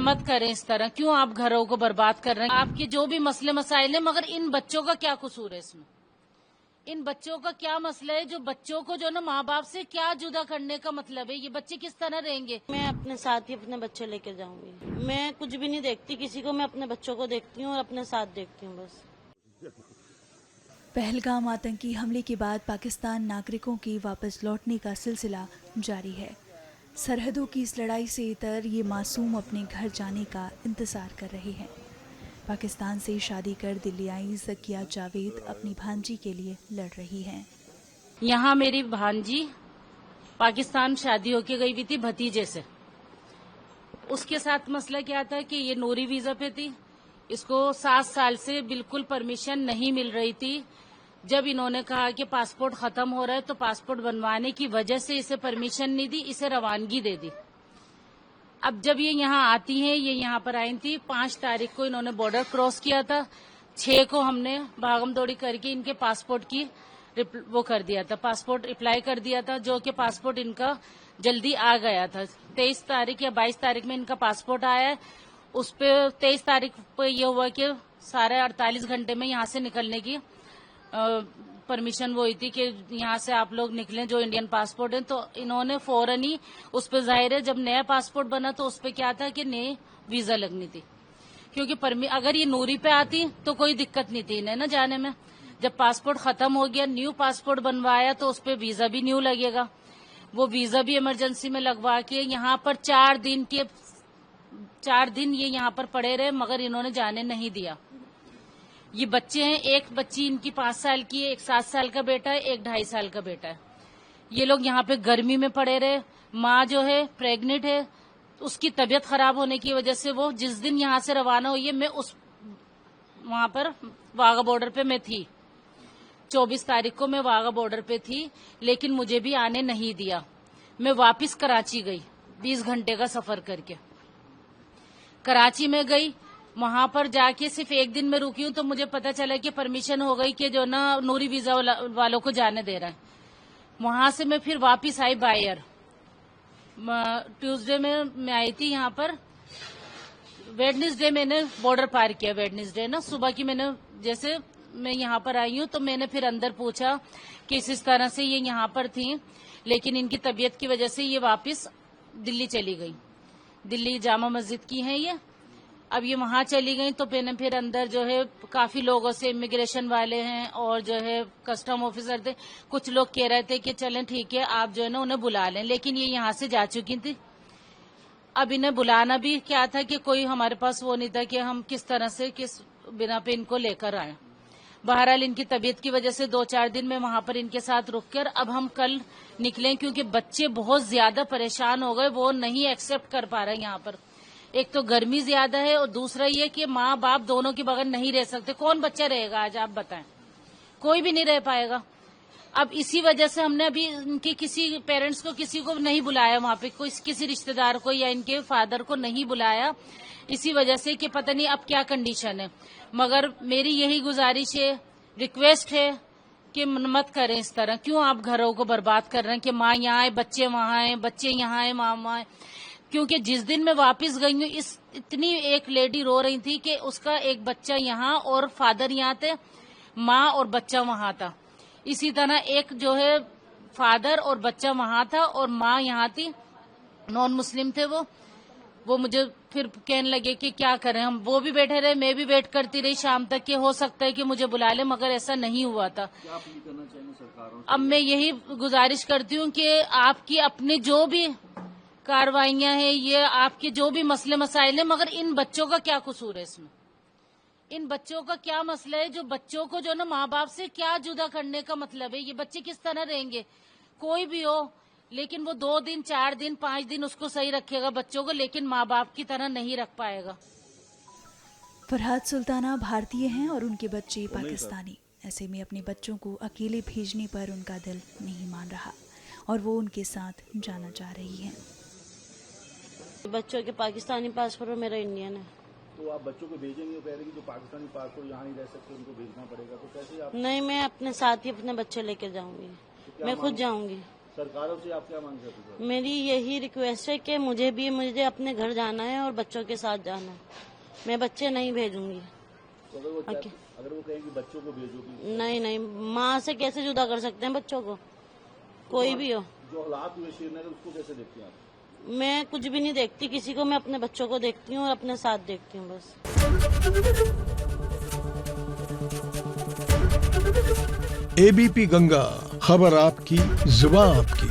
मत करें इस तरह, क्यों आप घरों को बर्बाद कर रहे हैं? आपके जो भी मसले मसाइल हैं, मगर इन बच्चों का क्या कसूर है इसमें? इन बच्चों का क्या मसला है जो बच्चों को जो ना माँ बाप से क्या जुदा करने का मतलब है? ये बच्चे किस तरह रहेंगे? मैं अपने साथ ही अपने बच्चे लेकर जाऊंगी। मैं कुछ भी नहीं देखती किसी को, मैं अपने बच्चों को देखती हूँ और अपने साथ देखती हूँ बस। पहलगाम आतंकी हमले के बाद पाकिस्तान नागरिकों के वापस लौटने का सिलसिला जारी है। सरहदों की इस लड़ाई से इतर ये मासूम अपने घर जाने का इंतज़ार कर रहे हैं। पाकिस्तान से शादी कर दिल्ली आई ज़किया जावेद अपनी भांजी के लिए लड़ रही हैं। यहाँ मेरी भांजी पाकिस्तान शादी होके गई हुई थी भतीजे से। उसके साथ मसला क्या था कि ये नूरी वीजा पे थी, इसको 7 साल से बिल्कुल परमिशन नहीं मिल रही थी। जब इन्होंने कहा कि पासपोर्ट खत्म हो रहा है तो पासपोर्ट बनवाने की वजह से इसे परमिशन नहीं दी, इसे रवानगी दे दी। अब जब ये यहाँ आती हैं, ये यहाँ पर आई थी 5 तारीख को इन्होंने बॉर्डर क्रॉस किया था। 6 को हमने भागम दौड़ी करके इनके पासपोर्ट की वो कर दिया था, पासपोर्ट अप्लाई कर दिया था, जो कि पासपोर्ट इनका जल्दी आ गया था। 23 तारीख या 22 तारीख में इनका पासपोर्ट आया है। उस पे 23 तारीख पे ये हुआ कि साढ़े 48 घंटे में यहाँ से निकलने की परमिशन वो हुई थी कि यहाँ से आप लोग निकलें जो इंडियन पासपोर्ट है। तो इन्होंने फौरन ही उस पर, जाहिर है जब नया पासपोर्ट बना तो उस पर क्या था कि नई वीजा लगनी थी, क्योंकि अगर ये नूरी पे आती तो कोई दिक्कत नहीं थी इन्हें ना जाने में। जब पासपोर्ट खत्म हो गया, न्यू पासपोर्ट बनवाया तो उस पर वीजा भी न्यू लगेगा। वो वीजा भी इमरजेंसी में लगवा के यहाँ पर 4 दिन ये यहाँ पर पड़े रहे, मगर इन्होंने जाने नहीं दिया। ये बच्चे हैं, एक बच्ची इनकी 5 साल की है, एक 7 साल का बेटा है, एक 2.5 साल का बेटा है। ये लोग यहाँ पे गर्मी में पड़े रहे। माँ जो है प्रेग्नेंट है, उसकी तबीयत खराब होने की वजह से वो जिस दिन यहाँ से रवाना हुई है, मैं वहां पर वाघा बॉर्डर पे मैं थी। 24 तारीख को मैं वाघा बॉर्डर पे थी, लेकिन मुझे भी आने नहीं दिया। मैं वापस कराची गई 20 घंटे का सफर करके। कराची में गई, वहां पर जाके सिर्फ 1 दिन में रुकी हूं तो मुझे पता चला कि परमिशन हो गई कि जो ना नूरी वीजा वालों को जाने दे रहा है। वहां से मैं फिर वापस आई बाय एयर। ट्यूसडे में मैं आई थी यहाँ पर। वेडनेसडे मैंने बॉर्डर पार किया। वेडनेसडे ना सुबह की मैंने, जैसे मैं यहाँ पर आई हूँ तो मैंने फिर अंदर पूछा कि इस तरह से ये यहाँ पर थी, लेकिन इनकी तबीयत की वजह से ये वापस दिल्ली चली गई। दिल्ली जामा मस्जिद की है ये। अब ये वहां चली गई तो मैंने फिर अंदर जो है काफी लोगों से, इमिग्रेशन वाले हैं और जो है कस्टम ऑफिसर थे, कुछ लोग कह रहे थे कि चलें ठीक है आप जो है ना उन्हें बुला लें, लेकिन ये यहाँ से जा चुकी थी। अब इन्हें बुलाना भी क्या था कि कोई हमारे पास वो नहीं था कि हम किस तरह से किस बिना पे इनको लेकर आए। बहरहाल इनकी तबीयत की वजह से 2-4 दिन में वहां पर इनके साथ रुक कर अब हम कल निकले, क्योंकि बच्चे बहुत ज्यादा परेशान हो गए, वो नहीं एक्सेप्ट कर पा रहे यहाँ पर। एक तो गर्मी ज्यादा है और दूसरा ये कि माँ बाप दोनों के बगैर नहीं रह सकते। कौन बच्चा रहेगा आज आप बताएं? कोई भी नहीं रह पाएगा। अब इसी वजह से हमने अभी इनके किसी पेरेंट्स को, किसी को नहीं बुलाया वहां पे, कोई किसी रिश्तेदार को या इनके फादर को नहीं बुलाया, इसी वजह से कि पता नहीं अब क्या कंडीशन है। मगर मेरी यही गुजारिश है, रिक्वेस्ट है कि मत करें इस तरह, क्यों आप घरों को बर्बाद कर रहे हैं कि माँ यहाँ आए, बच्चे वहां आए, बच्चे यहाँ आए, माँ वहां आए। क्योंकि जिस दिन मैं वापस गई हूँ, इतनी एक लेडी रो रही थी कि उसका एक बच्चा यहाँ और फादर यहाँ थे, माँ और बच्चा वहां था। इसी तरह एक जो है फादर और बच्चा वहां था और माँ यहाँ थी, नॉन मुस्लिम थे वो मुझे फिर कहने लगे कि क्या करें हम। वो भी बैठे रहे, मैं भी वेट करती रही शाम तक कि हो सकता है कि मुझे बुला ले, मगर ऐसा नहीं हुआ था। क्या अपील करना चाहिए सरकारों से? अब मैं यही गुजारिश करती हूँ कि आपकी अपनी जो भी कार्रवाइयां हैं, ये आपके जो भी मसले मसाइल हैं, मगर इन बच्चों का क्या कसूर है इसमें? इन बच्चों का क्या मसला है जो बच्चों को जो ना माँ बाप से क्या जुदा करने का मतलब है? ये बच्चे किस तरह रहेंगे? कोई भी हो, लेकिन वो 2 दिन 4 दिन 5 दिन उसको सही रखेगा बच्चों को, लेकिन माँ बाप की तरह नहीं रख पाएगा। फरहाद सुल्ताना भारतीय हैं और उनके बच्चे पाकिस्तानी। ऐसे में अपने बच्चों को अकेले भेजने पर उनका दिल नहीं मान रहा और वो उनके साथ जाना चाह रही हैं। बच्चों के पाकिस्तानी पासपोर्ट और मेरा इंडियन है। तो आप बच्चों को भेजेंगे? कह रहे कि जो पाकिस्तानी पासपोर्ट यहाँ नहीं रह सकते उनको भेजना पड़ेगा, तो कैसे आप? नहीं, मैं अपने साथ ही अपने बच्चे लेकर जाऊंगी। मैं खुद जाऊंगी। सरकारों से आप क्या मांग करते हैं? मेरी यही रिक्वेस्ट है कि मुझे अपने घर जाना है और बच्चों के साथ जाना है। मैं बच्चे नहीं भेजूंगी। तो अगर वो कहें कि बच्चों को भेजोगी, नहीं, माँ से कैसे जुदा कर सकते हैं बच्चों को, कोई भी हो। जो हालात हुए श्रीनगर उसको कैसे देखते हैं आप? मैं कुछ भी नहीं देखती किसी को, मैं अपने बच्चों को देखती हूँ और अपने साथ देखती हूँ बस। एबीपी गंगा, खबर आपकी, जुबान आपकी।